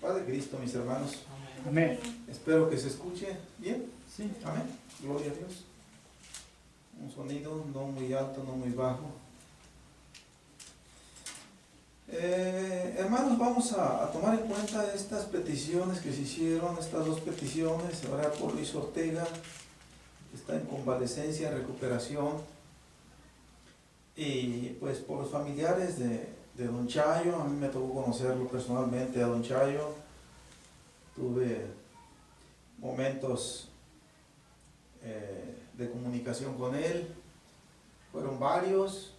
paz de Cristo, mis hermanos. Amén. Espero que se escuche bien. Sí. Amén. Gloria a Dios. Un sonido no muy alto, no muy bajo. Hermanos, vamos a tomar en cuenta estas peticiones que se hicieron, estas dos peticiones. Orar por Luis Ortega, que está en convalecencia, en recuperación. Y pues por los familiares de don Chayo. A mí me tocó conocerlo personalmente a don Chayo. Tuve momentos de comunicación con él. Fueron varios.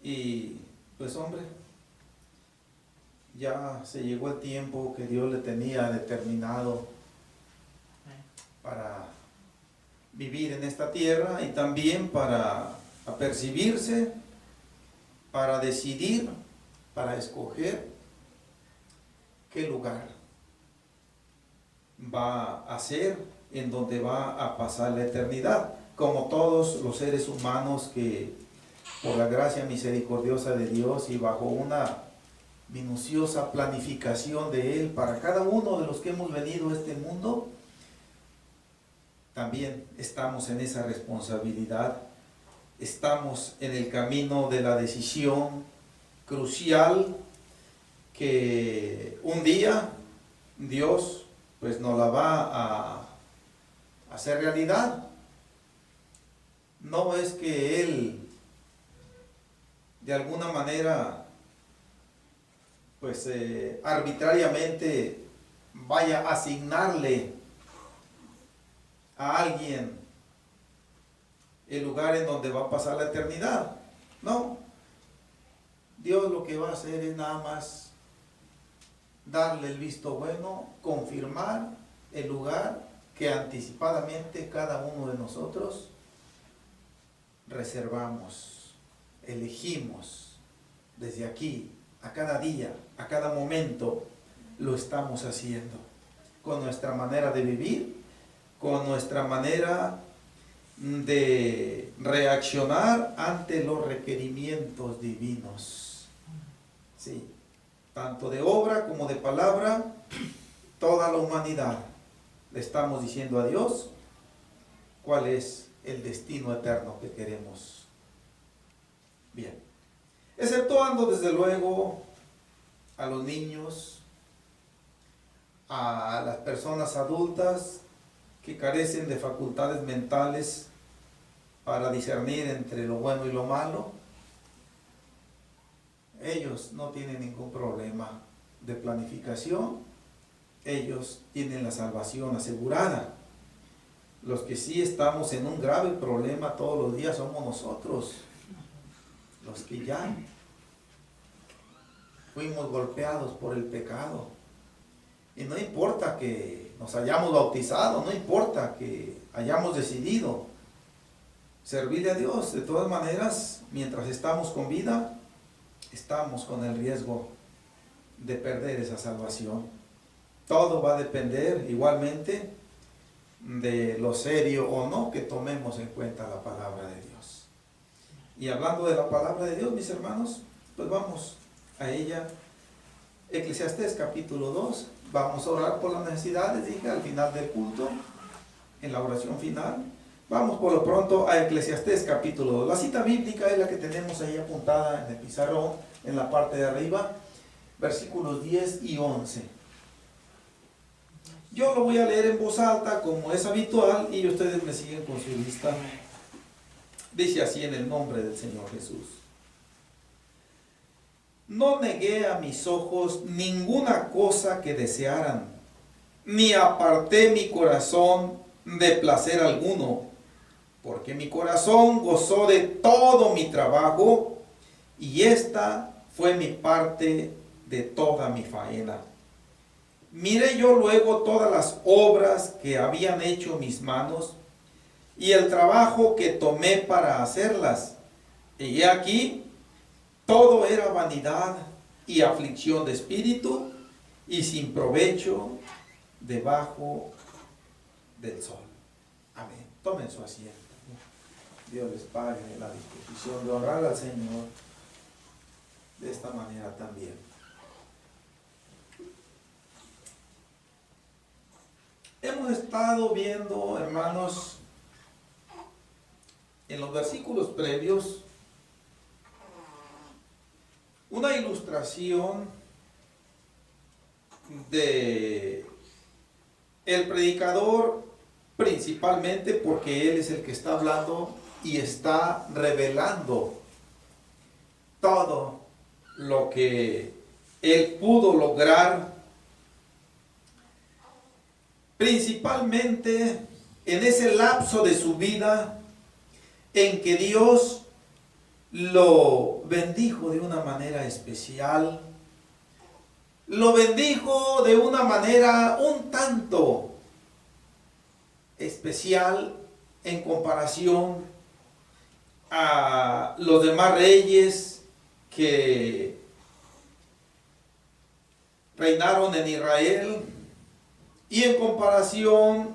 Y pues hombre, ya se llegó el tiempo que Dios le tenía determinado para vivir en esta tierra y también para apercibirse, para decidir, para escoger qué lugar va a ser en donde va a pasar la eternidad, como todos los seres humanos que por la gracia misericordiosa de Dios y bajo una minuciosa planificación de Él para cada uno de los que hemos venido a este mundo, también estamos en esa responsabilidad, estamos en el camino de la decisión crucial que un día Dios pues nos la va a hacer realidad. No es que Él de alguna manera pues arbitrariamente vaya a asignarle a alguien el lugar en donde va a pasar la eternidad. No, Dios lo que va a hacer es nada más darle el visto bueno, confirmar el lugar que anticipadamente cada uno de nosotros reservamos, elegimos desde aquí, a cada día, a cada momento, lo estamos haciendo, con nuestra manera de vivir, con nuestra manera de reaccionar ante los requerimientos divinos. Sí, tanto de obra como de palabra, toda la humanidad le estamos diciendo a Dios cuál es el destino eterno que queremos. Bien, exceptuando desde luego a los niños, a las personas adultas que carecen de facultades mentales para discernir entre lo bueno y lo malo. Ellos no tienen ningún problema de planificación, ellos tienen la salvación asegurada. Los que sí estamos en un grave problema todos los días somos nosotros, los que ya fuimos golpeados por el pecado. Y no importa que nos hayamos bautizado, no importa que hayamos decidido servirle a Dios, de todas maneras, mientras estamos con vida, estamos con el riesgo de perder esa salvación. Todo va a depender igualmente de lo serio o no que tomemos en cuenta la palabra de Dios. Y hablando de la palabra de Dios, mis hermanos, pues vamos a ella. Eclesiastés capítulo 2, vamos a orar por las necesidades, dije, al final del culto, en la oración final. Vamos por lo pronto a Eclesiastés capítulo 2. La cita bíblica es la que tenemos ahí apuntada en el pizarrón, en la parte de arriba, versículos 10 y 11. Yo lo voy a leer en voz alta como es habitual y ustedes me siguen con su lista. Dice así en el nombre del Señor Jesús. No negué a mis ojos ninguna cosa que desearan, ni aparté mi corazón de placer alguno, porque mi corazón gozó de todo mi trabajo, y esta fue mi parte de toda mi faena. Miré yo luego todas las obras que habían hecho mis manos, y el trabajo que tomé para hacerlas, y he aquí, todo era vanidad y aflicción de espíritu y sin provecho debajo del sol. Amén. Tomen su asiento. Dios les pague la disposición de honrar al Señor de esta manera también. Hemos estado viendo, hermanos, en los versículos previos, una ilustración de el predicador, principalmente porque él es el que está hablando y está revelando todo lo que él pudo lograr, principalmente en ese lapso de su vida en que Dios lo bendijo de una manera especial, lo bendijo de una manera un tanto especial en comparación a los demás reyes que reinaron en Israel y en comparación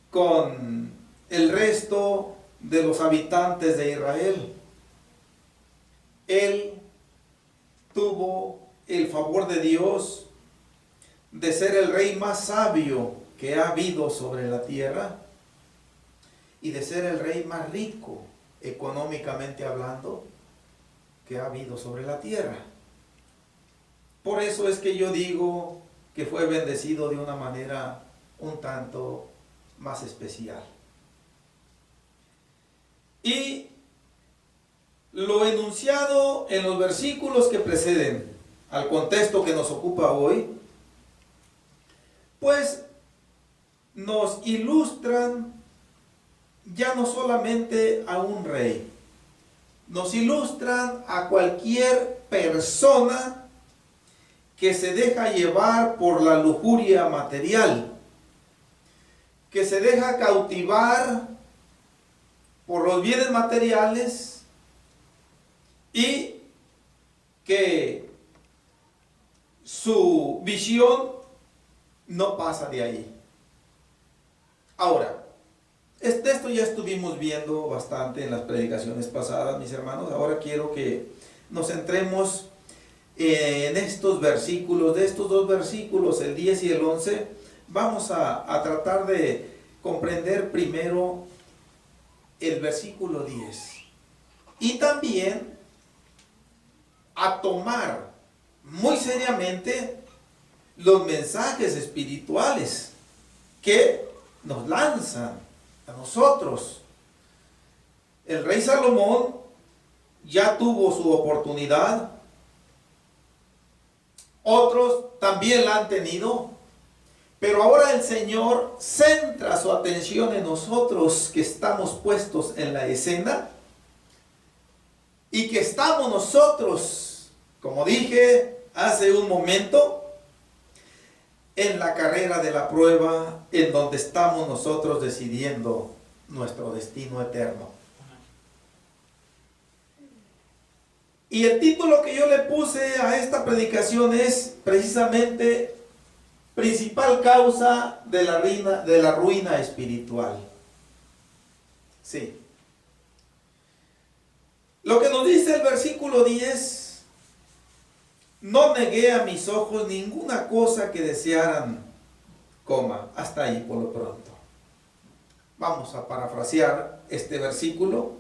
con el resto de los habitantes de Israel. Él tuvo el favor de Dios de ser el rey más sabio que ha habido sobre la tierra y de ser el rey más rico, económicamente hablando, que ha habido sobre la tierra. Por eso es que yo digo que fue bendecido de una manera un tanto más especial. Y lo enunciado en los versículos que preceden al contexto que nos ocupa hoy, pues nos ilustran ya no solamente a un rey, nos ilustran a cualquier persona que se deja llevar por la lujuria material, que se deja cautivar por los bienes materiales y que su visión no pasa de ahí. Ahora, esto ya estuvimos viendo bastante en las predicaciones pasadas, mis hermanos. Ahora quiero que nos centremos en estos versículos, de estos dos versículos, el 10 y el 11. Vamos a tratar de comprender primero el versículo 10 y también a tomar muy seriamente los mensajes espirituales que nos lanzan a nosotros. El rey Salomón ya tuvo su oportunidad, otros también la han tenido, pero ahora el Señor centra su atención en nosotros que estamos puestos en la escena y que estamos nosotros, como dije hace un momento, en la carrera de la prueba, en donde estamos nosotros decidiendo nuestro destino eterno. Y el título que yo le puse a esta predicación es precisamente principal causa de la ruina espiritual. Sí. Lo que nos dice el versículo 10: no negué a mis ojos ninguna cosa que desearan, hasta ahí por lo pronto. Vamos a parafrasear este versículo.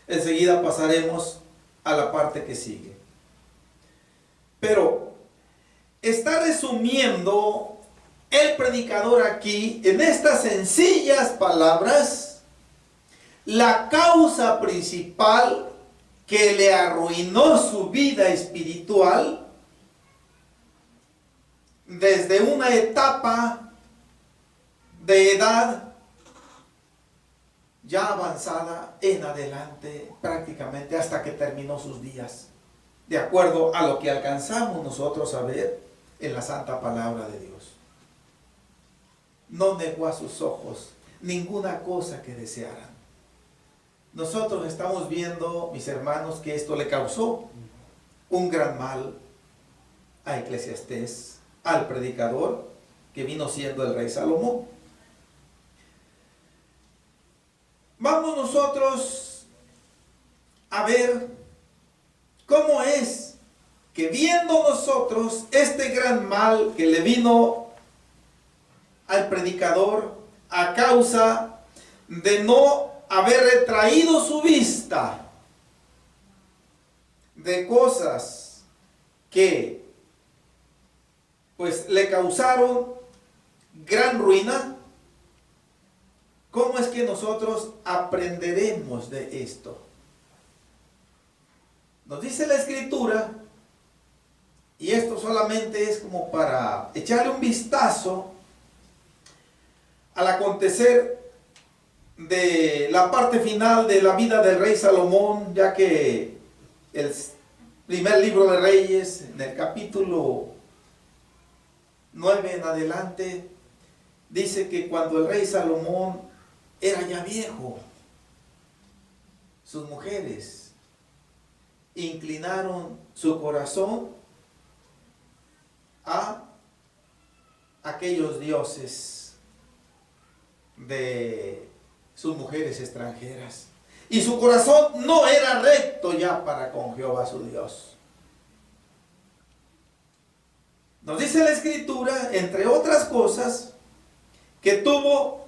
Enseguida pasaremos a la parte que sigue. Pero está resumiendo el predicador aquí, en estas sencillas palabras, la causa principal que le arruinó su vida espiritual desde una etapa de edad ya avanzada en adelante, prácticamente hasta que terminó sus días, de acuerdo a lo que alcanzamos nosotros a ver en la santa palabra de Dios. No negó a sus ojos ninguna cosa que desearan. Nosotros estamos viendo, mis hermanos, que esto le causó un gran mal a Eclesiastés, al predicador que vino siendo el rey Salomón. Vamos nosotros a ver cómo es que, viendo nosotros este gran mal que le vino al predicador a causa de no haber retraído su vista de cosas que pues le causaron gran ruina. ¿Cómo es que nosotros aprenderemos de esto? Nos dice la Escritura, y esto solamente es como para echarle un vistazo al acontecer de la parte final de la vida del rey Salomón, ya que el primer libro de Reyes, en el capítulo 9 en adelante, dice que cuando el rey Salomón era ya viejo, sus mujeres inclinaron su corazón a aquellos dioses de sus mujeres extranjeras. Y su corazón no era recto ya para con Jehová su Dios. Nos dice la Escritura, entre otras cosas, que tuvo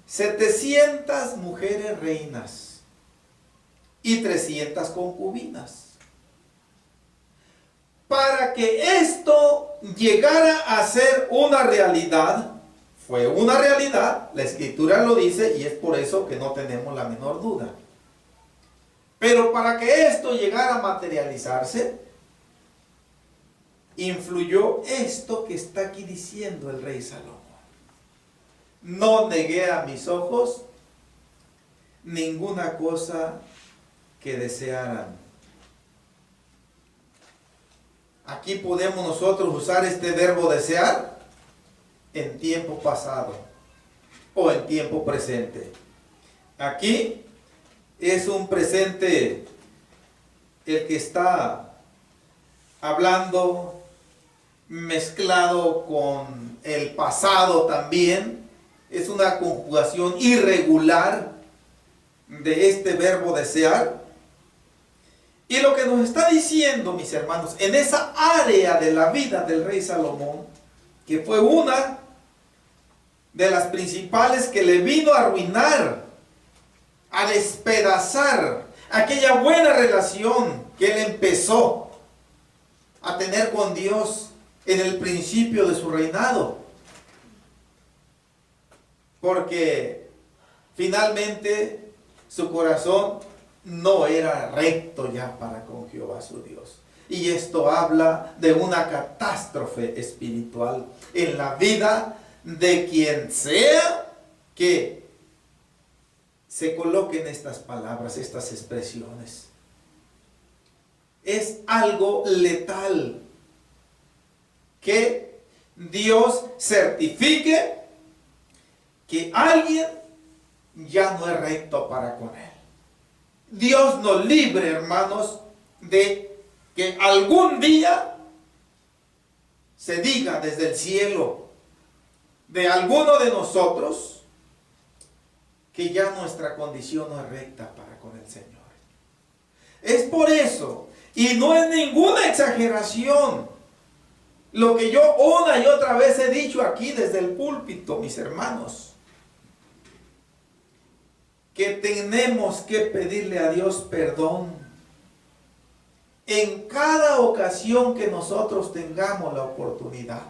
700 mujeres reinas y 300 concubinas. Para que esto llegara a ser una realidad, fue una realidad, la Escritura lo dice y es por eso que no tenemos la menor duda. Pero para que esto llegara a materializarse, influyó esto que está aquí diciendo el rey Salomón. No negué a mis ojos ninguna cosa que desearan. Aquí podemos nosotros usar este verbo desear en tiempo pasado o en tiempo presente. Aquí es un presente el que está hablando mezclado con el pasado también. Es una conjugación irregular de este verbo desear. Y lo que nos está diciendo, mis hermanos, en esa área de la vida del rey Salomón, que fue una de las principales que le vino a arruinar, a despedazar aquella buena relación que él empezó a tener con Dios en el principio de su reinado. Porque finalmente su corazón no era recto ya para con Jehová su Dios. Y esto habla de una catástrofe espiritual en la vida de quien sea que se coloquen estas palabras, estas expresiones. Es algo letal que Dios certifique que alguien ya no es recto para con él. Dios nos libre, hermanos, de que algún día se diga desde el cielo de alguno de nosotros que ya nuestra condición no es recta para con el Señor. Es por eso, y no es ninguna exageración, lo que yo una y otra vez he dicho aquí desde el púlpito, mis hermanos, que tenemos que pedirle a Dios perdón en cada ocasión que nosotros tengamos la oportunidad.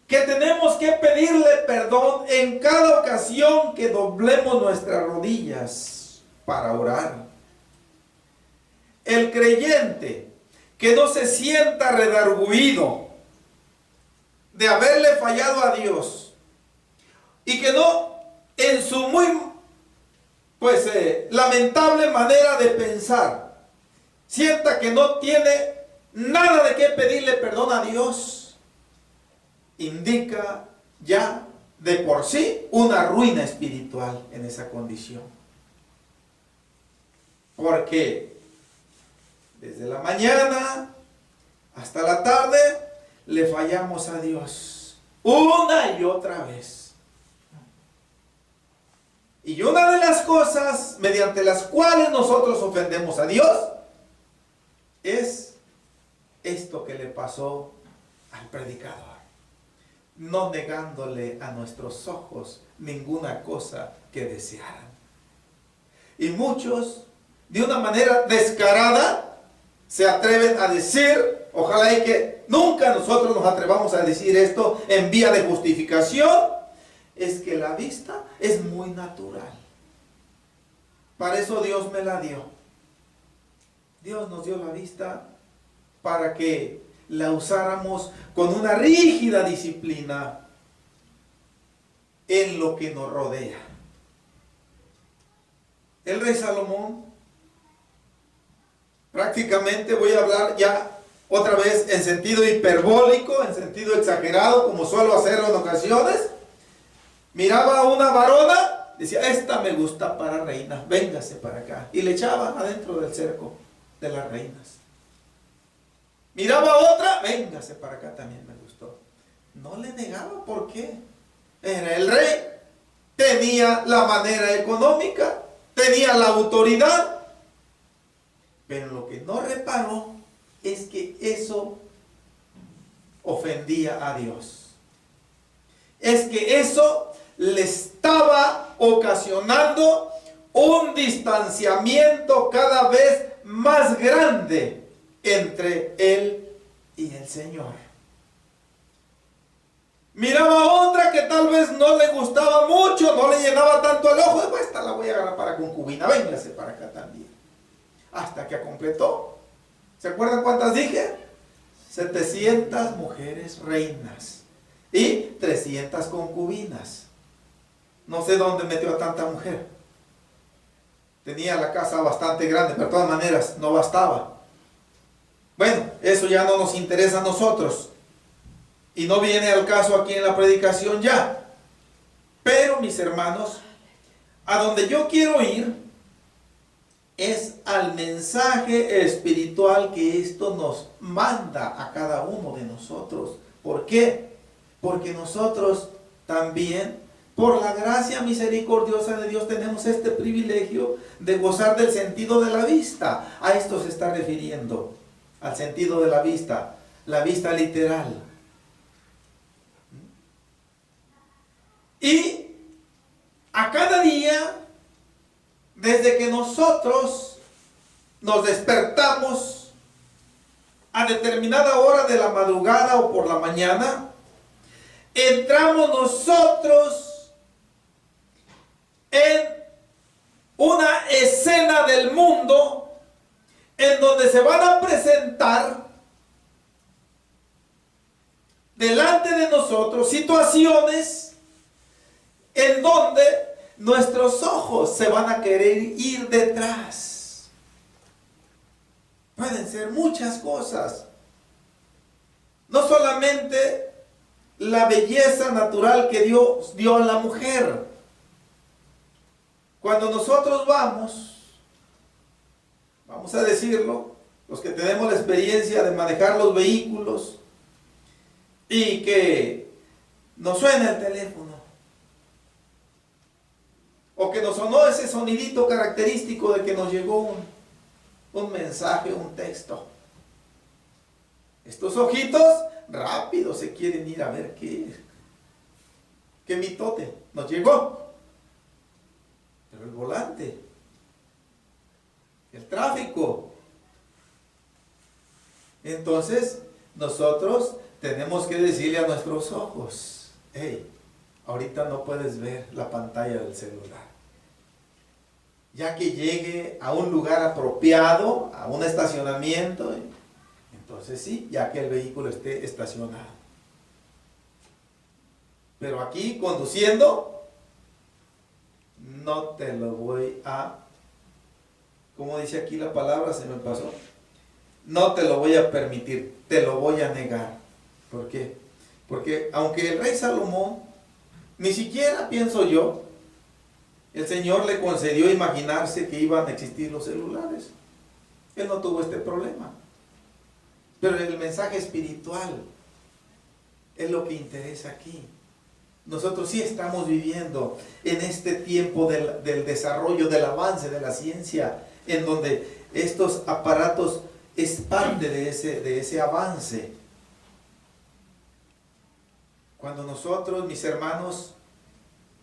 Que tenemos que pedirle perdón en cada ocasión que doblemos nuestras rodillas para orar. El creyente que no se sienta redarguido de haberle fallado a Dios y que no en su muy lamentable manera de pensar sienta que no tiene nada de qué pedirle perdón a Dios, indica ya de por sí una ruina espiritual en esa condición. Porque desde la mañana hasta la tarde le fallamos a Dios una y otra vez. Y una de las cosas mediante las cuales nosotros ofendemos a Dios es esto que le pasó al predicador. no negándole a nuestros ojos ninguna cosa que desearan. Y muchos, de una manera descarada, se atreven a decir, ojalá y que nunca nosotros nos atrevamos a decir esto en vía de justificación, es que la vista es muy natural. Para eso Dios me la dio. Dios nos dio la vista para que la usáramos con una rígida disciplina en lo que nos rodea. El rey Salomón, prácticamente voy a hablar ya otra vez en sentido hiperbólico, en sentido exagerado, como suelo hacerlo en ocasiones. Miraba a una varona, decía, esta me gusta para reina, véngase para acá. Y le echaba adentro del cerco de las reinas. Miraba a otra, véngase para acá, también me gustó. No le negaba, ¿por qué? Era el rey, tenía la manera económica, tenía la autoridad, pero lo que no reparó es que eso ofendía a Dios. Es que eso le estaba ocasionando un distanciamiento cada vez más grande entre él y el Señor. Miraba a otra que tal vez no le gustaba mucho, no le llenaba tanto el ojo, pues esta la voy a agarrar para concubina, véngase para acá también. Hasta que completó. ¿Se acuerdan cuántas dije? 700 mujeres reinas y 300 concubinas. No sé dónde metió a tanta mujer. Tenía la casa bastante grande, pero de todas maneras no bastaba. Bueno, eso ya no nos interesa a nosotros. Y no viene al caso aquí en la predicación ya. Pero mis hermanos, a donde yo quiero ir es al mensaje espiritual que esto nos manda a cada uno de nosotros. ¿Por qué? Porque nosotros también, por la gracia misericordiosa de Dios, tenemos este privilegio de gozar del sentido de la vista. A esto se está refiriendo, al sentido de la vista literal. Y a cada día, desde que nosotros nos despertamos a determinada hora de la madrugada o por la mañana, entramos nosotros en una escena del mundo en donde se van a presentar delante de nosotros situaciones en donde nuestros ojos se van a querer ir detrás. Pueden ser muchas cosas. No solamente la belleza natural que Dios dio a la mujer. Cuando nosotros vamos a decirlo, los que tenemos la experiencia de manejar los vehículos y que nos suena el teléfono, o que nos sonó ese sonidito característico de que nos llegó un mensaje, un texto. Estos ojitos rápido se quieren ir a ver qué mitote nos llegó. Pero el volante, el tráfico. Entonces nosotros tenemos que decirle a nuestros ojos, hey, ahorita no puedes ver la pantalla del celular. Ya que llegue a un lugar apropiado, a un estacionamiento, entonces sí, ya que el vehículo esté estacionado. Pero aquí conduciendo, no te lo voy a, como dice aquí la palabra, se me pasó, no te lo voy a permitir, te lo voy a negar. ¿Por qué? Porque aunque el rey Salomón, ni siquiera pienso yo, el Señor le concedió imaginarse que iban a existir los celulares. Él no tuvo este problema. Pero el mensaje espiritual es lo que interesa aquí. Nosotros sí estamos viviendo en este tiempo del desarrollo, del avance de la ciencia, en donde estos aparatos es parte de ese avance. Cuando nosotros, mis hermanos,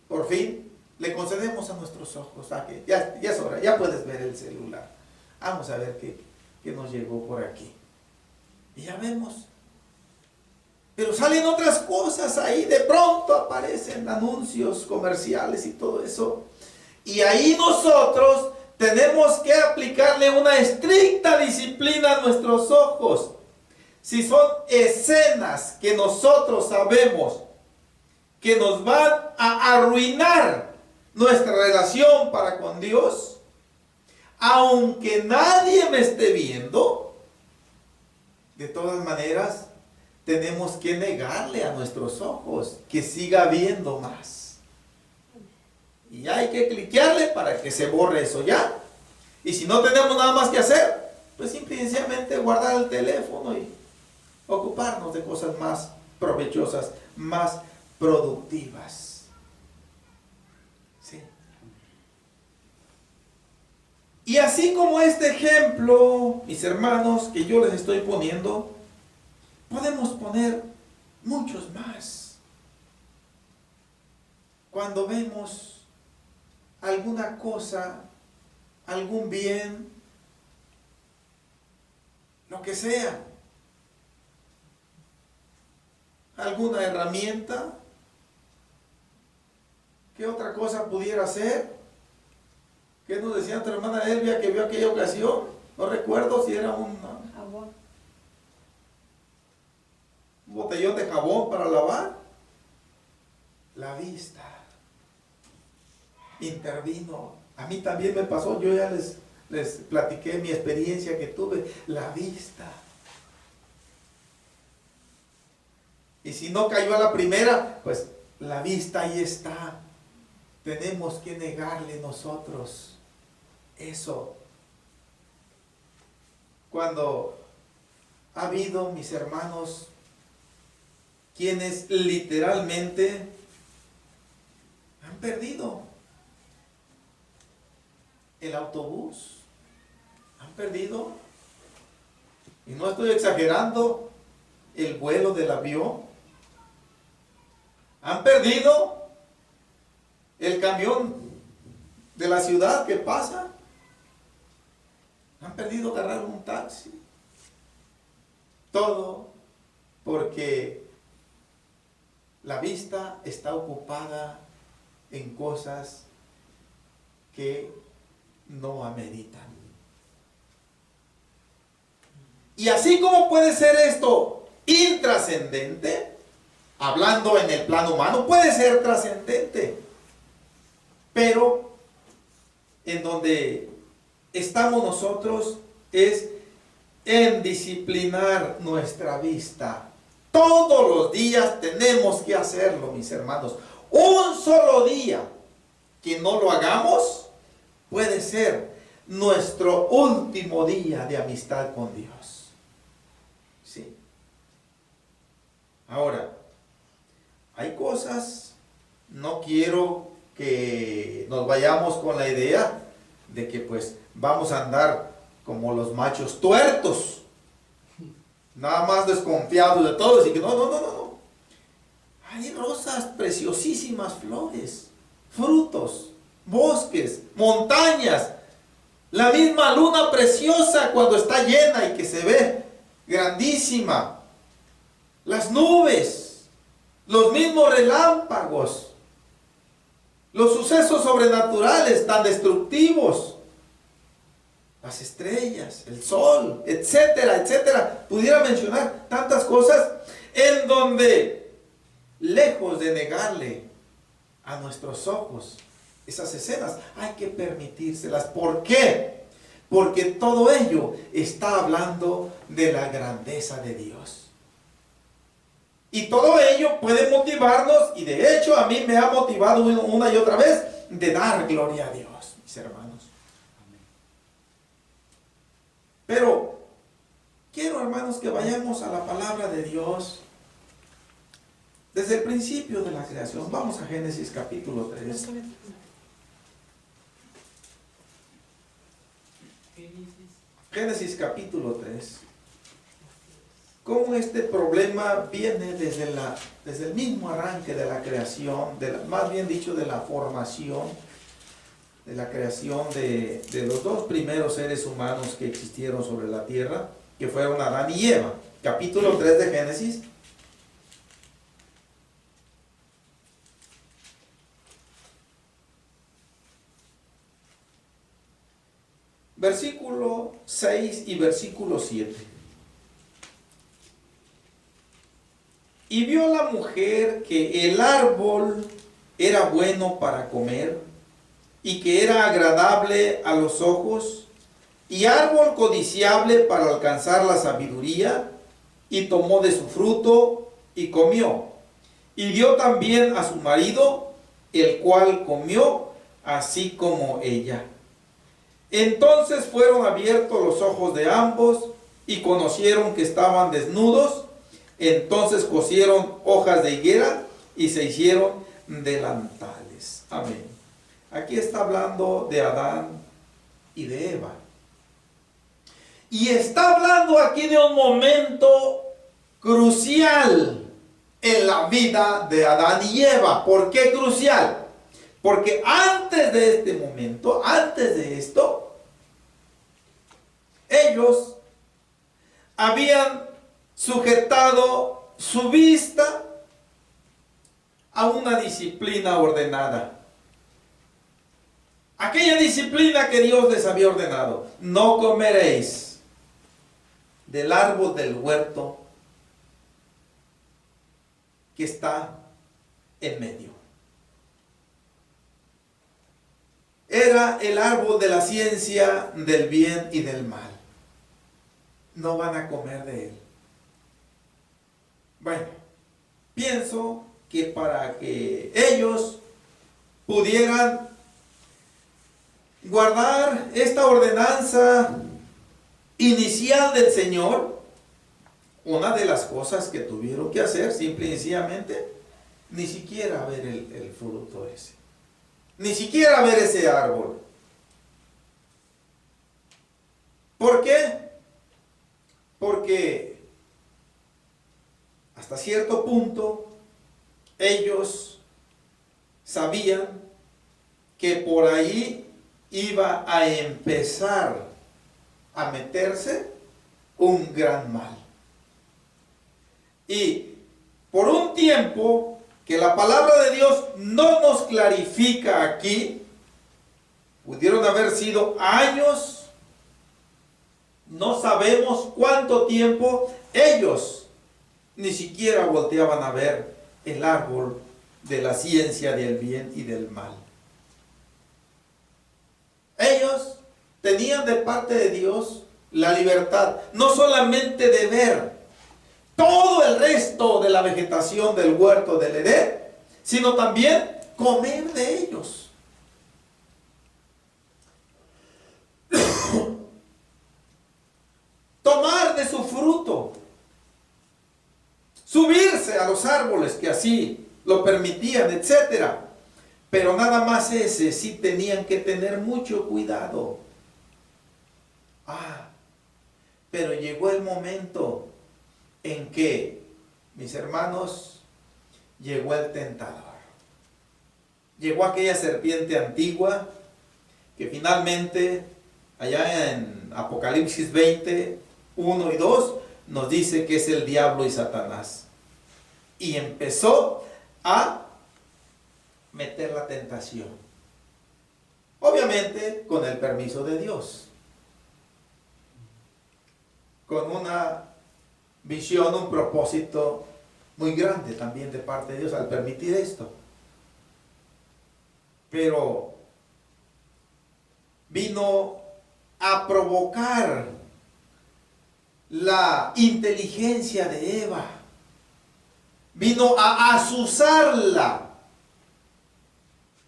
por fin le concedemos a nuestros ojos, que ya es hora, ya puedes ver el celular. Vamos a ver qué nos llegó por aquí. Y ya vemos. Pero salen otras cosas ahí, de pronto aparecen anuncios comerciales y todo eso. Y ahí nosotros tenemos que aplicarle una estricta disciplina a nuestros ojos. Si son escenas que nosotros sabemos que nos van a arruinar nuestra relación para con Dios, aunque nadie me esté viendo, de todas maneras tenemos que negarle a nuestros ojos que siga viendo más. Y hay que cliquearle para que se borre eso ya. Y si no tenemos nada más que hacer, pues simplemente guardar el teléfono y ocuparnos de cosas más provechosas, más productivas. ¿Sí? Y así como este ejemplo, mis hermanos, que yo les estoy poniendo, podemos poner muchos más. Cuando vemos alguna cosa, algún bien, lo que sea, alguna herramienta, ¿qué otra cosa pudiera ser? ¿Qué nos decía nuestra hermana Elvia que vio aquella ocasión? No recuerdo si era un botellón de jabón para lavar. La vista intervino. A mí también me pasó, yo ya les platiqué mi experiencia que tuve. La vista. Y si no cayó a la primera, pues la vista ahí está. Tenemos que negarle nosotros eso. Cuando ha habido, mis hermanos, quienes literalmente han perdido el autobús, han perdido, y no estoy exagerando, el vuelo del avión, han perdido el camión de la ciudad que pasa, han perdido agarrar un taxi, todo porque la vista está ocupada en cosas que no ameritan. Y así como puede ser esto intrascendente, hablando en el plano humano, puede ser trascendente, pero en donde estamos nosotros es en disciplinar nuestra vista. Todos los días tenemos que hacerlo, mis hermanos. Un solo día que no lo hagamos puede ser nuestro último día de amistad con Dios. Sí. Ahora, hay cosas, no quiero que nos vayamos con la idea de que pues vamos a andar como los machos tuertos, nada más desconfiados de todos, y que no. Hay rosas preciosísimas, flores, frutos, bosques, montañas, la misma luna preciosa cuando está llena y que se ve grandísima, las nubes, los mismos relámpagos, los sucesos sobrenaturales tan destructivos, las estrellas, el sol, etcétera, etcétera. Pudiera mencionar tantas cosas en donde, lejos de negarle a nuestros ojos esas escenas, hay que permitírselas. ¿Por qué? Porque todo ello está hablando de la grandeza de Dios. Y todo ello puede motivarnos, y de hecho a mí me ha motivado una y otra vez, de dar gloria a Dios, mis hermanos. Pero quiero, hermanos, que vayamos a la palabra de Dios desde el principio de la creación. Vamos a Génesis capítulo 3. Génesis capítulo 3. cómo este problema viene desde el mismo arranque de la creación, más bien dicho, de la formación, de la creación de los dos primeros seres humanos que existieron sobre la tierra, que fueron Adán y Eva. Capítulo 3 de Génesis. Versículo 6 y versículo 7. Y vio la mujer que el árbol era bueno para comer, y que era agradable a los ojos, y árbol codiciable para alcanzar la sabiduría, y tomó de su fruto y comió. Y dio también a su marido, el cual comió, así como ella. Entonces fueron abiertos los ojos de ambos, y conocieron que estaban desnudos. Entonces cosieron hojas de higuera y se hicieron delantales. Amén. Aquí está hablando de Adán y de Eva. Y está hablando aquí de un momento crucial en la vida de Adán y Eva. ¿Por qué crucial? Porque antes de este momento, antes de esto, ellos habían sujetado su vista a una disciplina ordenada. Aquella disciplina que Dios les había ordenado. No comeréis del árbol del huerto que está en medio. Era el árbol de la ciencia del bien y del mal. No van a comer de él. Bueno, pienso que para que ellos pudieran guardar esta ordenanza inicial del Señor, una de las cosas que tuvieron que hacer, simple y sencillamente, ni siquiera ver el fruto ese, ni siquiera ver ese árbol. ¿Por qué? Porque hasta cierto punto ellos sabían que por ahí iba a empezar a meterse un gran mal. Y por un tiempo que la palabra de Dios no nos clarifica aquí, pudieron haber sido años, no sabemos cuánto tiempo, ellos ni siquiera volteaban a ver el árbol de la ciencia del bien y del mal. Ellos tenían de parte de Dios la libertad, no solamente de ver todo el resto de la vegetación del huerto del Edén, sino también comer de ellos. Tomar de su fruto. Subirse a los árboles que así lo permitían, etc. Pero nada más ese, sí tenían que tener mucho cuidado. Pero llegó el momento en que, mis hermanos, llegó el tentador. Llegó aquella serpiente antigua que finalmente, allá en Apocalipsis 20, 1 y 2, nos dice que es el diablo y Satanás. Y empezó a meter la tentación. Obviamente con el permiso de Dios. Con una visión, un propósito muy grande también de parte de Dios al permitir esto. Pero vino a provocar la inteligencia de Eva. Vino a azuzarla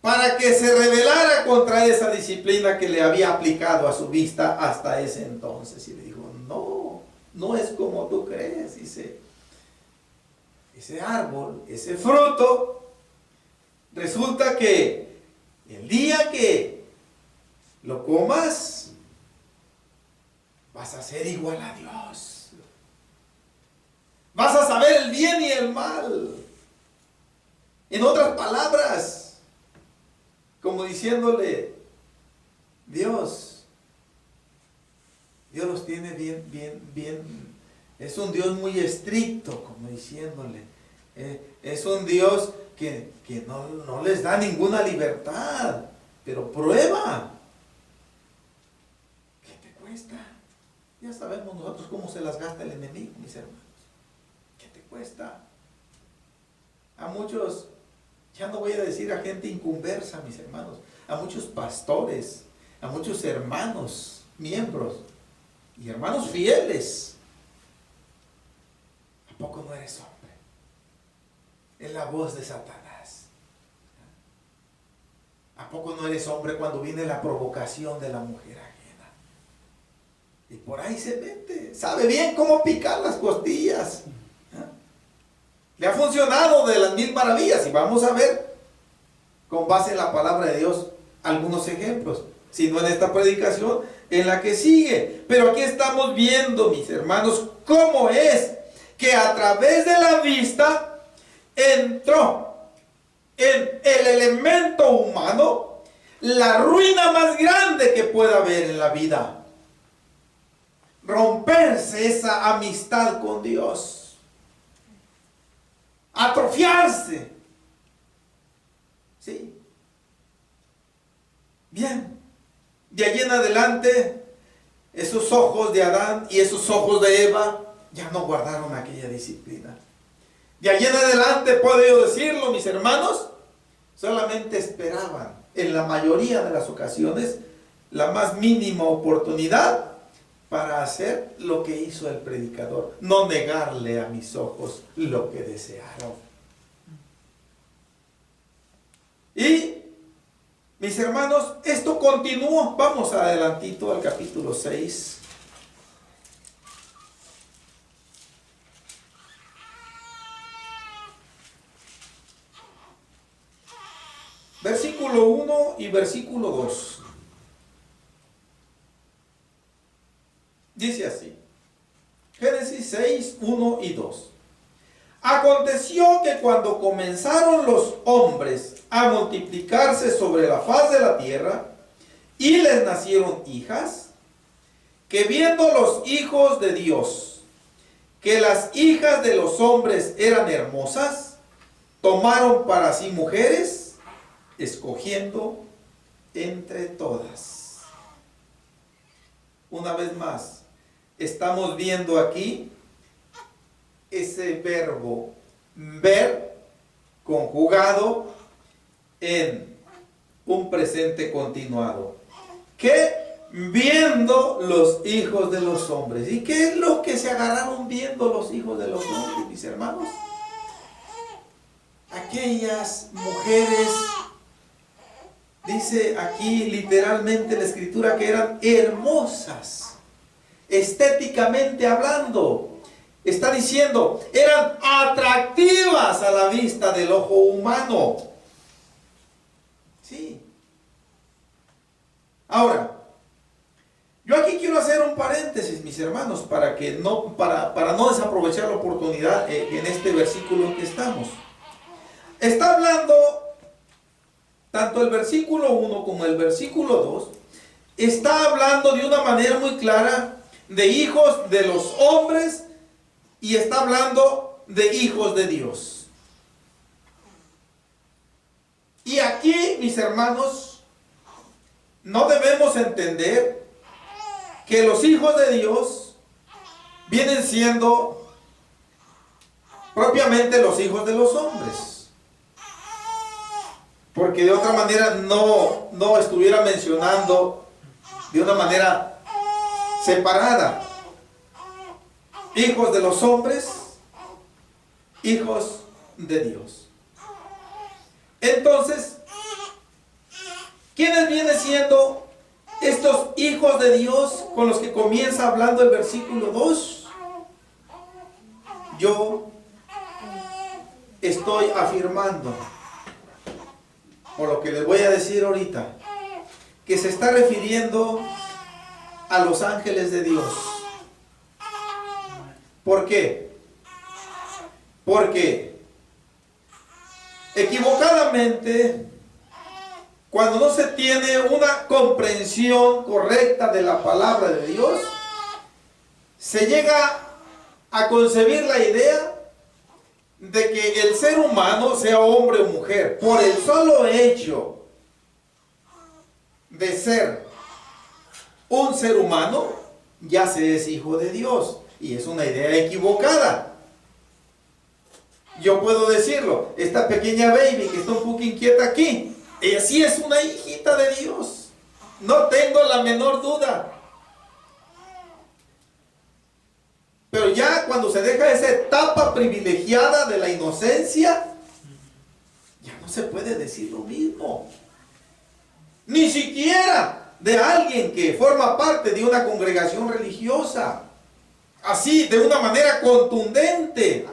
para que se rebelara contra esa disciplina que le había aplicado a su vista hasta ese entonces. Y le dijo, no es como tú crees. Dice, ese árbol, ese fruto, resulta que el día que lo comas, vas a ser igual a Dios. Vas a saber el bien y el mal. En otras palabras, como diciéndole, Dios los tiene bien. Es un Dios muy estricto, como diciéndole. Es un Dios que no les da ninguna libertad. Pero prueba. ¿Qué te cuesta? Ya sabemos nosotros cómo se las gasta el enemigo, mis hermanos. ¿Qué te cuesta? A muchos, ya no voy a decir a gente inconversa, mis hermanos, a muchos pastores, a muchos hermanos, miembros y hermanos fieles. ¿A poco no eres hombre? Es la voz de Satanás. ¿A poco no eres hombre cuando viene la provocación de la mujer ajena? Y por ahí se mete, sabe bien cómo picar las costillas. Le ha funcionado de las 1000 maravillas y vamos a ver con base en la palabra de Dios algunos ejemplos, si no en esta predicación, en la que sigue. Pero aquí estamos viendo, mis hermanos, cómo es que a través de la vista entró en el elemento humano la ruina más grande que pueda haber en la vida. Romperse esa amistad con Dios. Atrofiarse. ¿Sí? Bien. De allí en adelante, esos ojos de Adán y esos ojos de Eva ya no guardaron aquella disciplina. De allí en adelante, puedo yo decirlo, mis hermanos, solamente esperaban, en la mayoría de las ocasiones, la más mínima oportunidad para hacer lo que hizo el predicador, no negarle a mis ojos lo que desearon. Y, mis hermanos, esto continuó. Vamos adelantito al capítulo 6. Versículo 1 y versículo 2. Dice así, Génesis 6, 1 y 2. Aconteció que cuando comenzaron los hombres a multiplicarse sobre la faz de la tierra, y les nacieron hijas, que viendo los hijos de Dios, que las hijas de los hombres eran hermosas, tomaron para sí mujeres, escogiendo entre todas. Una vez más, estamos viendo aquí ese verbo ver conjugado en un presente continuado. Que viendo los hijos de los hombres. ¿Y qué es lo que se agarraron viendo los hijos de los hombres, mis hermanos? Aquellas mujeres, dice aquí literalmente la escritura, que eran hermosas. Estéticamente hablando, está diciendo, eran atractivas a la vista del ojo humano. Sí. Ahora, yo aquí quiero hacer un paréntesis, mis hermanos, para no desaprovechar la oportunidad en este versículo en que estamos. Está hablando, tanto el versículo 1 como el versículo 2, está hablando de una manera muy clara de hijos de los hombres y está hablando de hijos de Dios. Y aquí, mis hermanos, no debemos entender que los hijos de Dios vienen siendo propiamente los hijos de los hombres, porque de otra manera no estuviera mencionando de una manera separada. Hijos de los hombres, hijos de Dios. Entonces, ¿quiénes vienen siendo estos hijos de Dios con los que comienza hablando el versículo 2? Yo estoy afirmando, por lo que les voy a decir ahorita, que se está refiriendo a los ángeles de Dios. ¿Por qué? Porque equivocadamente, cuando no se tiene una comprensión correcta de la palabra de Dios, se llega a concebir la idea de que el ser humano, sea hombre o mujer, por el solo hecho de ser un ser humano, ya se es hijo de Dios. Y es una idea equivocada. Yo puedo decirlo, esta pequeña baby que está un poco inquieta aquí, ella sí es una hijita de Dios. No tengo la menor duda. Pero ya cuando se deja esa etapa privilegiada de la inocencia, ya no se puede decir lo mismo. Ni siquiera de alguien que forma parte de una congregación religiosa. Así, de una manera contundente.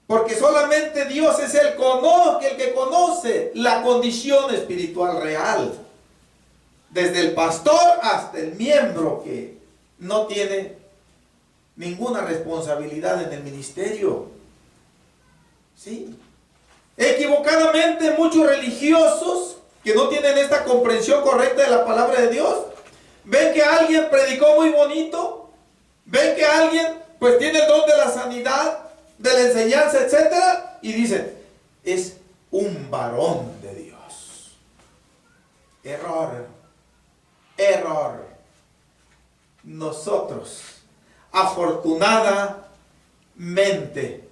Porque solamente Dios es el que conoce la condición espiritual real. Desde el pastor hasta el miembro que no tiene ninguna responsabilidad en el ministerio. ¿Sí? Equivocadamente muchos religiosos que no tienen esta comprensión correcta de la palabra de Dios, ven que alguien predicó muy bonito, ven que alguien pues tiene el don de la sanidad, de la enseñanza, etcétera, y dicen, es un varón de Dios. Error. Nosotros, afortunadamente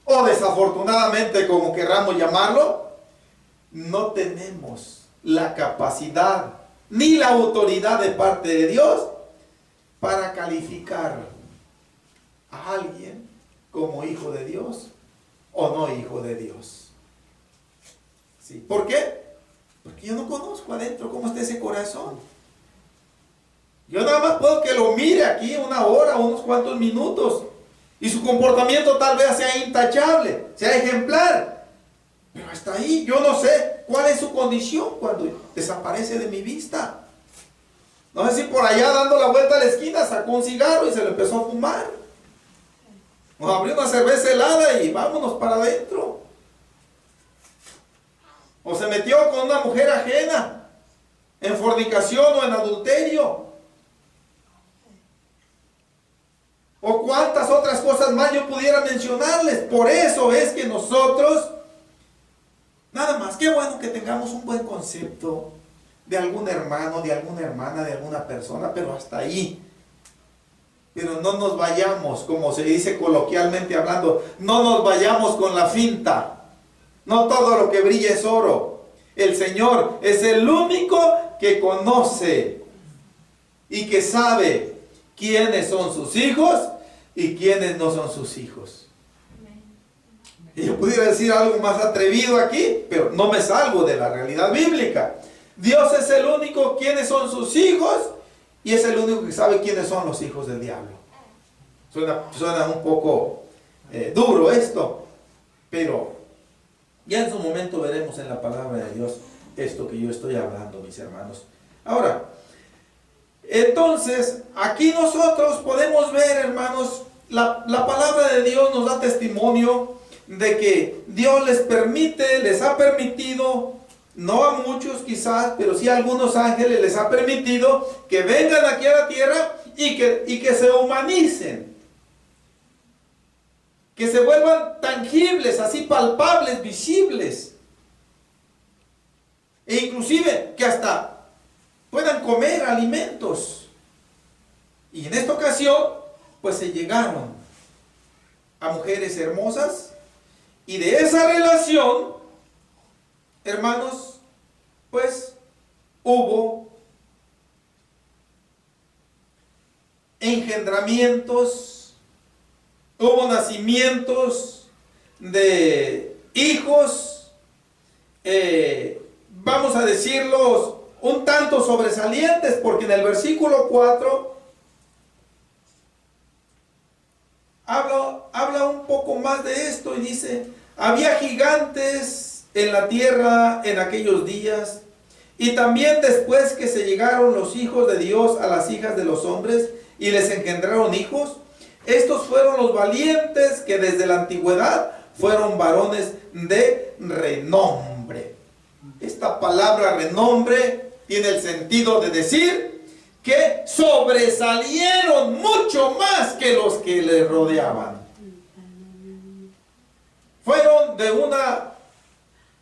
o desafortunadamente, como querramos llamarlo, no tenemos la capacidad ni la autoridad de parte de Dios para calificar a alguien como hijo de Dios o no hijo de Dios. ¿Sí? ¿Por qué? Porque yo no conozco adentro cómo está ese corazón. Yo nada más puedo que lo mire aquí una hora, unos cuantos minutos, y su comportamiento tal vez sea intachable, sea ejemplar. Pero hasta ahí yo no sé cuál es su condición cuando desaparece de mi vista. No sé si por allá dando la vuelta a la esquina sacó un cigarro y se lo empezó a fumar. O abrió una cerveza helada y vámonos para adentro. O se metió con una mujer ajena en fornicación o en adulterio. O cuántas otras cosas más yo pudiera mencionarles. Por eso es que nosotros, nada más, qué bueno que tengamos un buen concepto de algún hermano, de alguna hermana, de alguna persona, pero hasta ahí. Pero no nos vayamos, como se dice coloquialmente hablando, no nos vayamos con la finta. No todo lo que brilla es oro. El Señor es el único que conoce y que sabe quiénes son sus hijos y quiénes no son sus hijos. Y yo pudiera decir algo más atrevido aquí, pero no me salgo de la realidad bíblica. Dios es el único quiénes son sus hijos y es el único que sabe quiénes son los hijos del diablo. Suena un poco duro esto, pero ya en su momento veremos en la palabra de Dios esto que yo estoy hablando, mis hermanos. Ahora, entonces, aquí nosotros podemos ver, hermanos, la palabra de Dios nos da testimonio de que Dios les ha permitido, no a muchos quizás, pero sí a algunos ángeles les ha permitido que vengan aquí a la tierra y que se humanicen. Que se vuelvan tangibles, así palpables, visibles. E inclusive que hasta puedan comer alimentos. Y en esta ocasión, pues se llegaron a mujeres hermosas. Y de esa relación, hermanos, pues hubo engendramientos, hubo nacimientos de hijos, vamos a decirlos, un tanto sobresalientes, porque en el versículo 4 habla un poco más de esto y dice: había gigantes en la tierra en aquellos días, y también después que se llegaron los hijos de Dios a las hijas de los hombres y les engendraron hijos, Estos fueron los valientes que desde la antigüedad fueron varones de renombre. Esta palabra renombre tiene el sentido de decir que sobresalieron mucho más que los que les rodeaban. Fueron de una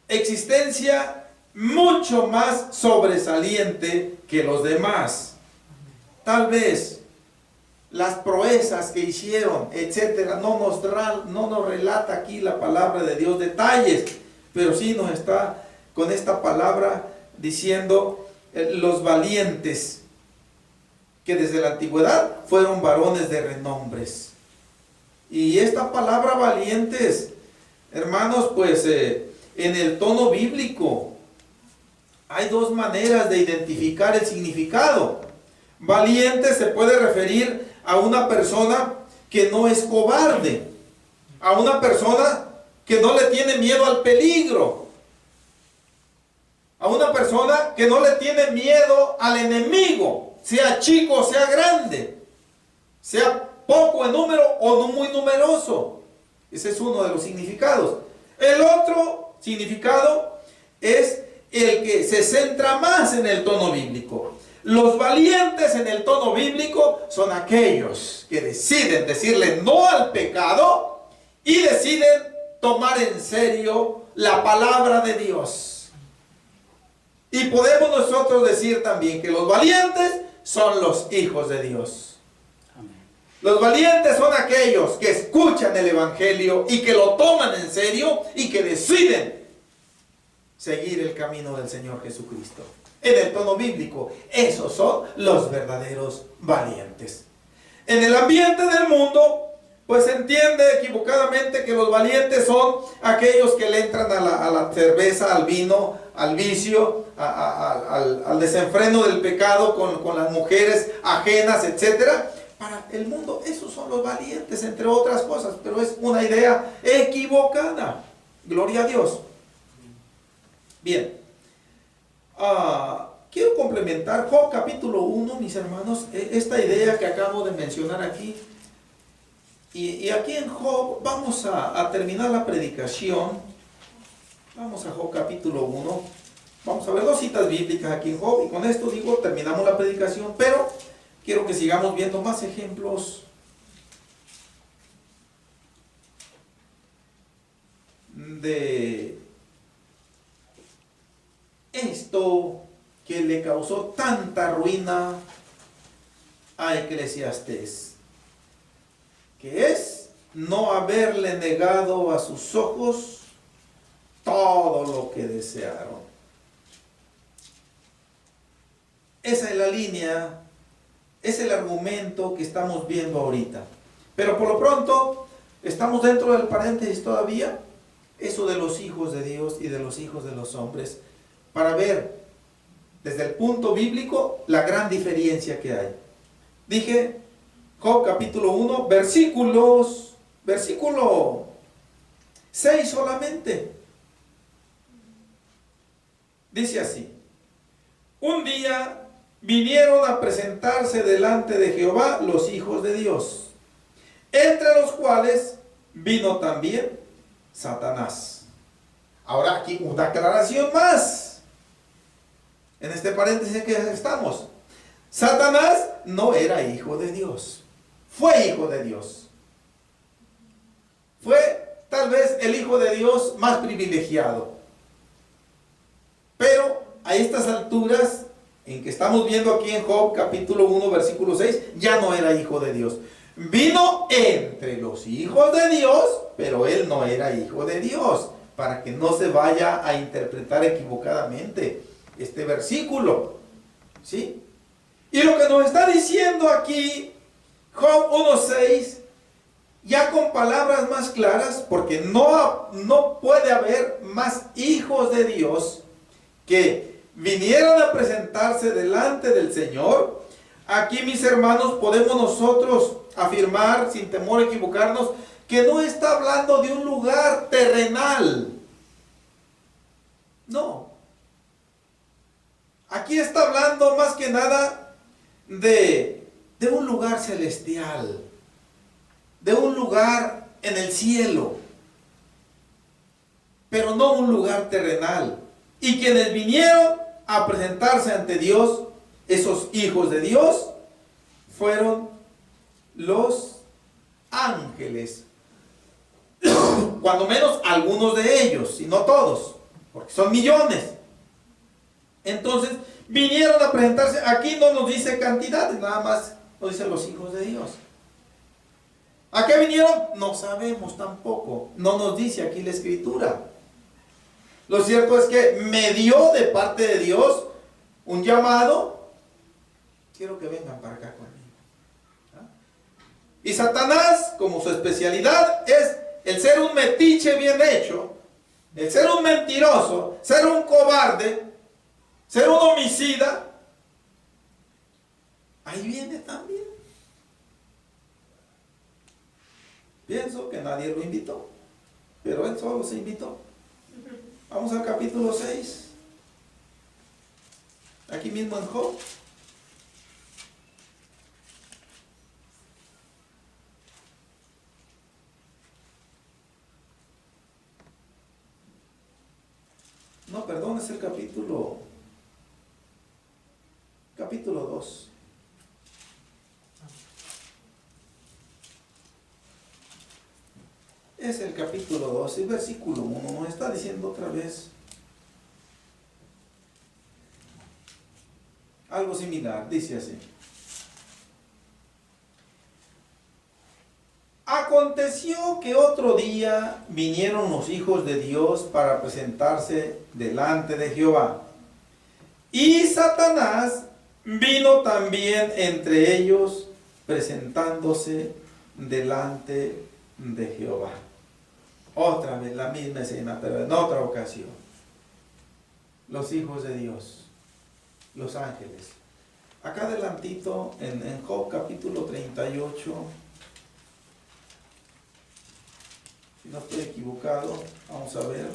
existencia mucho más sobresaliente que los demás. Tal vez las proezas que hicieron, etcétera, no nos relata aquí la palabra de Dios detalles, pero sí nos está con esta palabra diciendo los valientes que desde la antigüedad fueron varones de renombres. Y esta palabra valientes, hermanos, pues en el tono bíblico hay dos maneras de identificar el significado. Valiente se puede referir a una persona que no es cobarde, a una persona que no le tiene miedo al peligro, a una persona que no le tiene miedo al enemigo, sea chico o sea grande, sea poco en número o no muy numeroso. Ese es uno de los significados. El otro significado es el que se centra más en el tono bíblico. Los valientes en el tono bíblico son aquellos que deciden decirle no al pecado y deciden tomar en serio la palabra de Dios. Y podemos nosotros decir también que los valientes son los hijos de Dios. Los valientes son aquellos que escuchan el evangelio y que lo toman en serio y que deciden seguir el camino del Señor Jesucristo. En el tono bíblico, esos son los verdaderos valientes. En el ambiente del mundo, pues se entiende equivocadamente que los valientes son aquellos que le entran a la cerveza, al vino, al vicio, al desenfreno del pecado con las mujeres ajenas, etcétera. Para el mundo, esos son los valientes, entre otras cosas, pero es una idea equivocada. Gloria a Dios. Bien. Quiero complementar Job capítulo 1, mis hermanos, esta idea que acabo de mencionar aquí. Y aquí en Job vamos a terminar la predicación. Vamos a Job capítulo 1. Vamos a ver dos citas bíblicas aquí en Job. Y con esto digo, terminamos la predicación. Pero quiero que sigamos viendo más ejemplos de esto que le causó tanta ruina a Eclesiastés, que es no haberle negado a sus ojos todo lo que desearon. Esa es la línea, es el argumento que estamos viendo ahorita. Pero por lo pronto, estamos dentro del paréntesis todavía, eso de los hijos de Dios y de los hijos de los hombres, para ver desde el punto bíblico la gran diferencia que hay. Dije, Job capítulo 1, versículo 6 solamente. Dice así: un día vinieron a presentarse delante de Jehová los hijos de Dios, entre los cuales vino también Satanás. Ahora aquí una aclaración más. En este paréntesis que estamos. Satanás no era hijo de Dios. Fue hijo de Dios. Fue tal vez el hijo de Dios más privilegiado. Pero a estas alturas, en que estamos viendo aquí en Job capítulo 1 versículo 6, ya no era hijo de Dios. Vino entre los hijos de Dios, pero él no era hijo de Dios, para que no se vaya a interpretar equivocadamente este versículo, ¿sí? Y lo que nos está diciendo aquí Job 1:6, ya con palabras más claras, porque no puede haber más hijos de Dios que vinieran a presentarse delante del Señor. Aquí, mis hermanos, podemos nosotros afirmar sin temor a equivocarnos que no está hablando de un lugar terrenal. No. Aquí está hablando más que nada de un lugar celestial. de un lugar en el cielo, pero no un lugar terrenal. Y quienes vinieron a presentarse ante Dios, esos hijos de Dios, fueron los ángeles. Cuando menos algunos de ellos, y no todos, porque son millones. Entonces, vinieron a presentarse. Aquí no nos dice cantidades, nada más nos dice los hijos de Dios. ¿A qué vinieron? No sabemos tampoco. No nos dice aquí la Escritura. Lo cierto es que me dio de parte de Dios un llamado. Quiero que vengan para acá conmigo. Y Satanás, como su especialidad, es el ser un metiche bien hecho, el ser un mentiroso, ser un cobarde, ser un homicida. Ahí viene también. Pienso que nadie lo invitó, pero él solo se invitó. Vamos al capítulo 6. Aquí mismo en Job. No, perdón, es el capítulo 2. Es el capítulo 2, el versículo 1. Nos está diciendo otra vez algo similar. Dice así: aconteció que otro día vinieron los hijos de Dios para presentarse delante de Jehová. Y Satanás vino también entre ellos, presentándose delante de Jehová. Otra vez la misma escena, pero en otra ocasión. Los hijos de Dios, los ángeles. Acá adelantito, en Job capítulo 38, si no estoy equivocado, vamos a ver.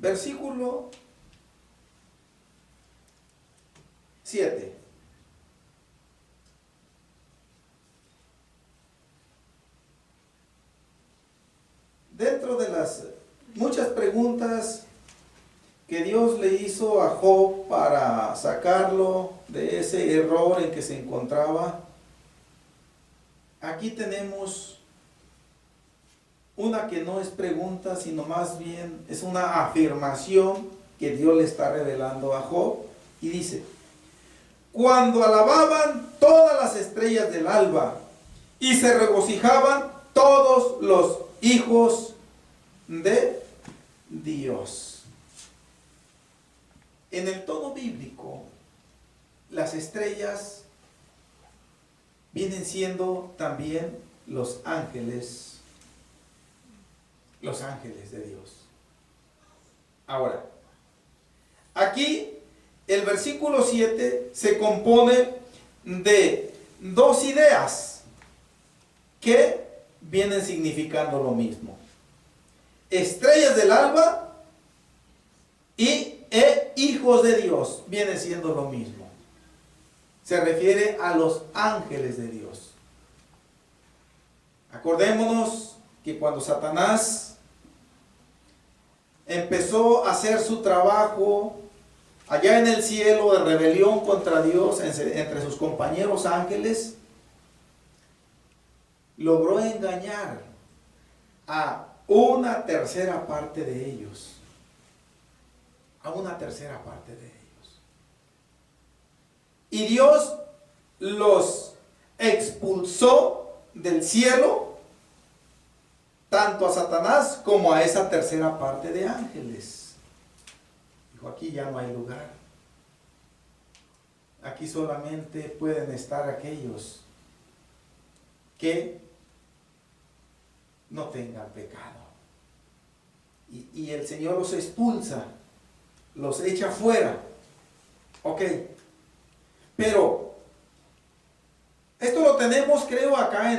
Versículo 7. Dentro de las muchas preguntas que Dios le hizo a Job para sacarlo de ese error en que se encontraba, aquí tenemos una que no es pregunta, sino más bien es una afirmación que Dios le está revelando a Job. Y dice: cuando alababan todas las estrellas del alba y se regocijaban todos los hijos de Dios. En el tono bíblico, las estrellas vienen siendo también los ángeles de Dios. Ahora, aquí el versículo 7 se compone de dos ideas que vienen significando lo mismo. Estrellas del alba y hijos de Dios viene siendo lo mismo. Se refiere a los ángeles de Dios. Acordémonos que cuando Satanás empezó a hacer su trabajo allá en el cielo de rebelión contra Dios entre sus compañeros ángeles, logró engañar a una tercera parte de ellos. A una tercera parte de ellos. Y Dios los expulsó del cielo, tanto a Satanás como a esa tercera parte de ángeles. Dijo: aquí ya no hay lugar. Aquí solamente pueden estar aquellos que no tengan pecado. Y el Señor los expulsa, los echa fuera. Ok, pero esto lo tenemos, creo, acá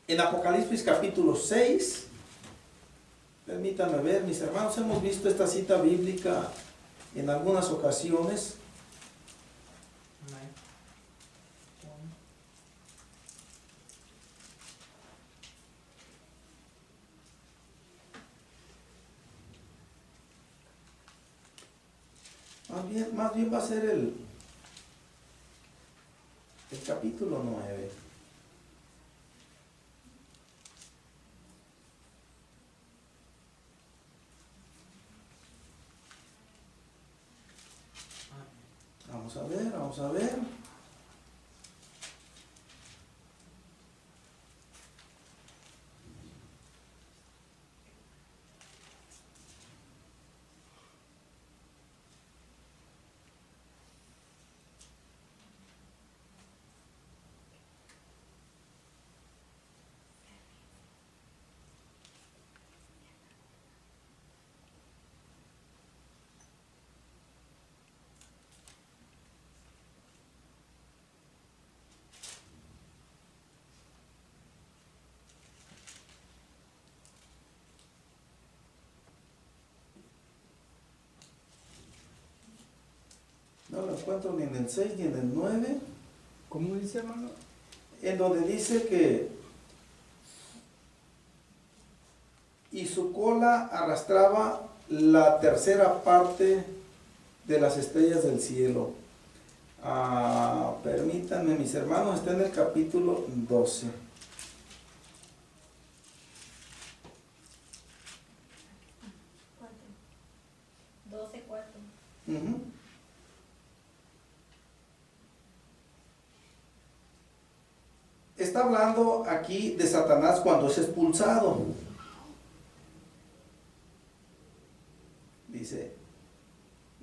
en Apocalipsis capítulo 6. Permítanme ver, mis hermanos, hemos visto esta cita bíblica en algunas ocasiones. Más bien va a ser el capítulo 9. Vamos a ver, vamos a ver. No lo encuentro ni en el 6 ni en el 9. ¿Cómo dice, hermano? En donde dice que y su cola arrastraba la tercera parte de las estrellas del cielo. Permítanme, mis hermanos, está en el capítulo 12. Uh-huh. Está hablando aquí de Satanás cuando es expulsado. Dice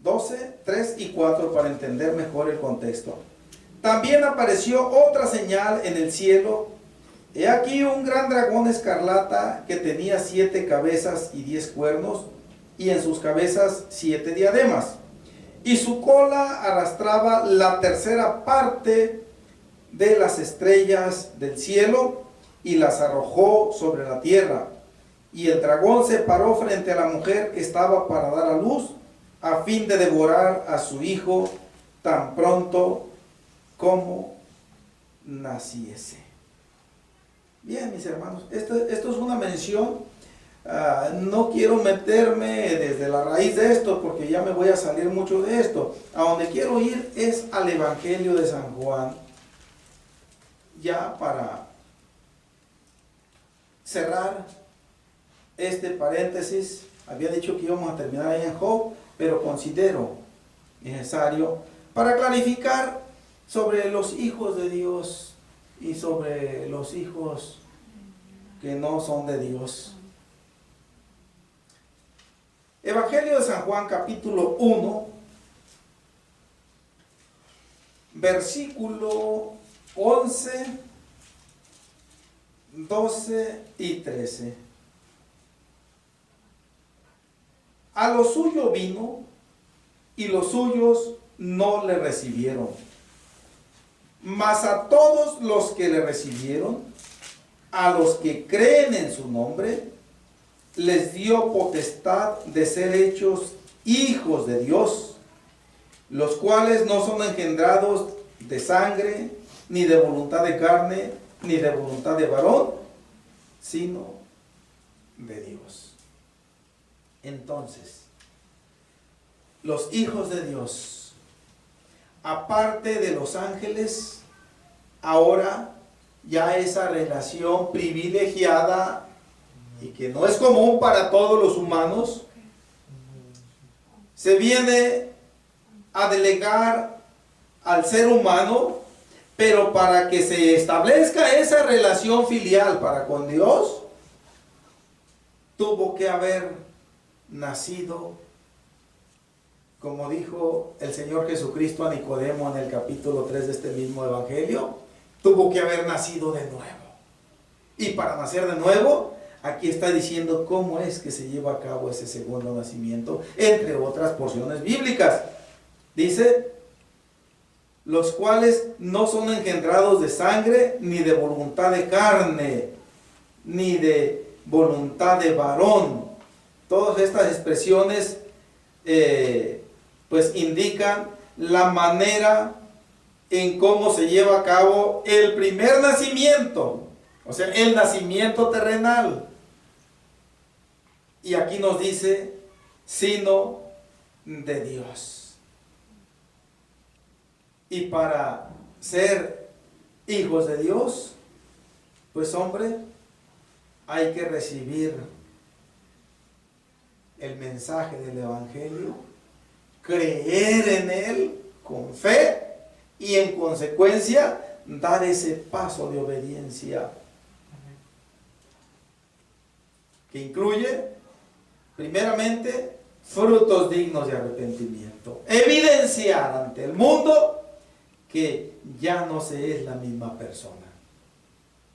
12, 3 y 4 para entender mejor el contexto. También apareció otra señal en el cielo. He aquí un gran dragón escarlata que tenía 7 cabezas y 10 cuernos, y en sus cabezas 7 diademas. Y su cola arrastraba la tercera parte de las estrellas del cielo y las arrojó sobre la tierra. Y el dragón se paró frente a la mujer que estaba para dar a luz, a fin de devorar a su hijo tan pronto como naciese. Bien, mis hermanos, esto es una mención. No quiero meterme desde la raíz de esto porque ya me voy a salir mucho de esto. A donde quiero ir es al Evangelio de San Juan, ya para cerrar este paréntesis. Había dicho que íbamos a terminar ahí en Job, pero considero necesario para clarificar sobre los hijos de Dios y sobre los hijos que no son de Dios. Evangelio de San Juan, capítulo 1, versículo 11, 12 y 13. A lo suyo vino, y los suyos no le recibieron. Mas a todos los que le recibieron, a los que creen en su nombre, les dio potestad de ser hechos hijos de Dios, los cuales no son engendrados de sangre, ni de voluntad de carne, ni de voluntad de varón, sino de Dios. Entonces, los hijos de Dios, aparte de los ángeles, ahora ya esa relación privilegiada y que no es común para todos los humanos, se viene a delegar al ser humano, pero para que se establezca esa relación filial para con Dios, tuvo que haber nacido, como dijo el Señor Jesucristo a Nicodemo en el capítulo 3 de este mismo evangelio, tuvo que haber nacido de nuevo. Y para nacer de nuevo, aquí está diciendo cómo es que se lleva a cabo ese segundo nacimiento, entre otras porciones bíblicas. Dice, los cuales no son engendrados de sangre, ni de voluntad de carne, ni de voluntad de varón. Todas estas expresiones pues indican la manera en cómo se lleva a cabo el primer nacimiento, o sea, el nacimiento terrenal. Y aquí nos dice, sino de Dios. Y para ser hijos de Dios, pues hombre, hay que recibir el mensaje del Evangelio, creer en él con fe y en consecuencia dar ese paso de obediencia que incluye primeramente frutos dignos de arrepentimiento, evidenciar ante el mundo que ya no se es la misma persona,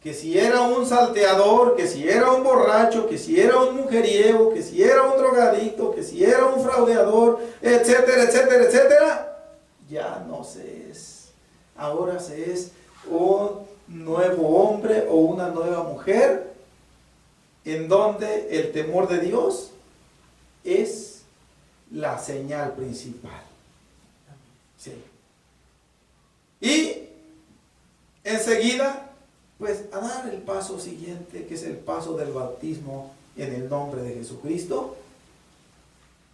que si era un salteador, que si era un borracho, que si era un mujeriego, que si era un drogadicto, que si era un fraudeador, etcétera, etcétera, etcétera, ya no se es. Ahora se es un nuevo hombre o una nueva mujer en donde el temor de Dios es la señal principal. Sí. Y enseguida, pues a dar el paso siguiente, que es el paso del bautismo en el nombre de Jesucristo.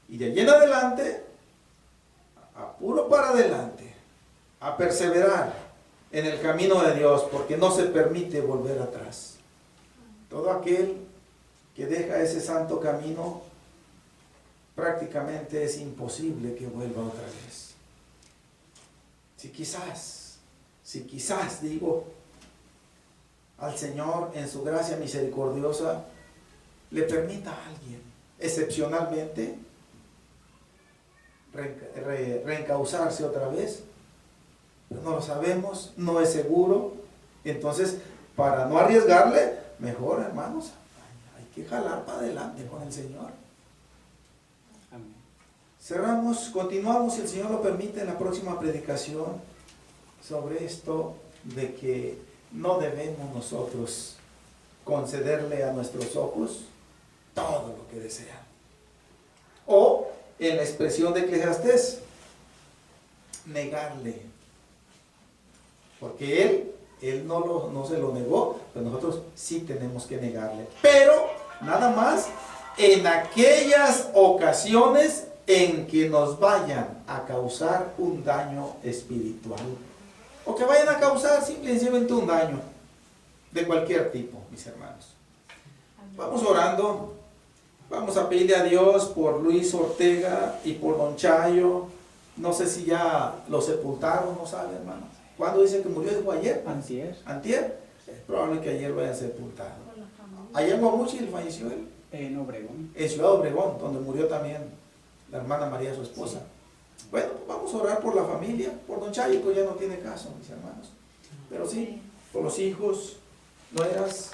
Y de allí en adelante, a puro para adelante, a perseverar en el camino de Dios, porque no se permite volver atrás. Todo aquel que deja ese santo camino, prácticamente es imposible que vuelva otra vez. Si quizás digo, al Señor en su gracia misericordiosa le permita a alguien excepcionalmente reencauzarse otra vez, pero no lo sabemos, no es seguro. Entonces, para no arriesgarle, mejor, hermanos, hay que jalar para adelante con el Señor. Amén. Cerramos, continuamos, si el Señor lo permite, en la próxima predicación sobre esto de que no debemos nosotros concederle a nuestros ojos todo lo que desean. O, en la expresión de Eclesiastés, negarle. Porque Él no se lo negó, pero nosotros sí tenemos que negarle. Pero, nada más, en aquellas ocasiones en que nos vayan a causar un daño espiritual. O que vayan a causar simplemente un daño de cualquier tipo, mis hermanos. Vamos orando. Vamos a pedirle a Dios por Luis Ortega y por Don Chayo. No sé si ya lo sepultaron, no sabe, hermano. ¿Cuándo dice que murió? ¿Dijo ayer? Antier. ¿Antier? Es probable que ayer lo hayan sepultado. ¿Allá en Guamuchil falleció él? En Obregón. En Ciudad Obregón, donde murió también la hermana María, su esposa. Sí. Bueno, pues vamos a orar por la familia, por Don Chayo, pues ya no tiene caso, mis hermanos. Pero sí, por los hijos, nueras.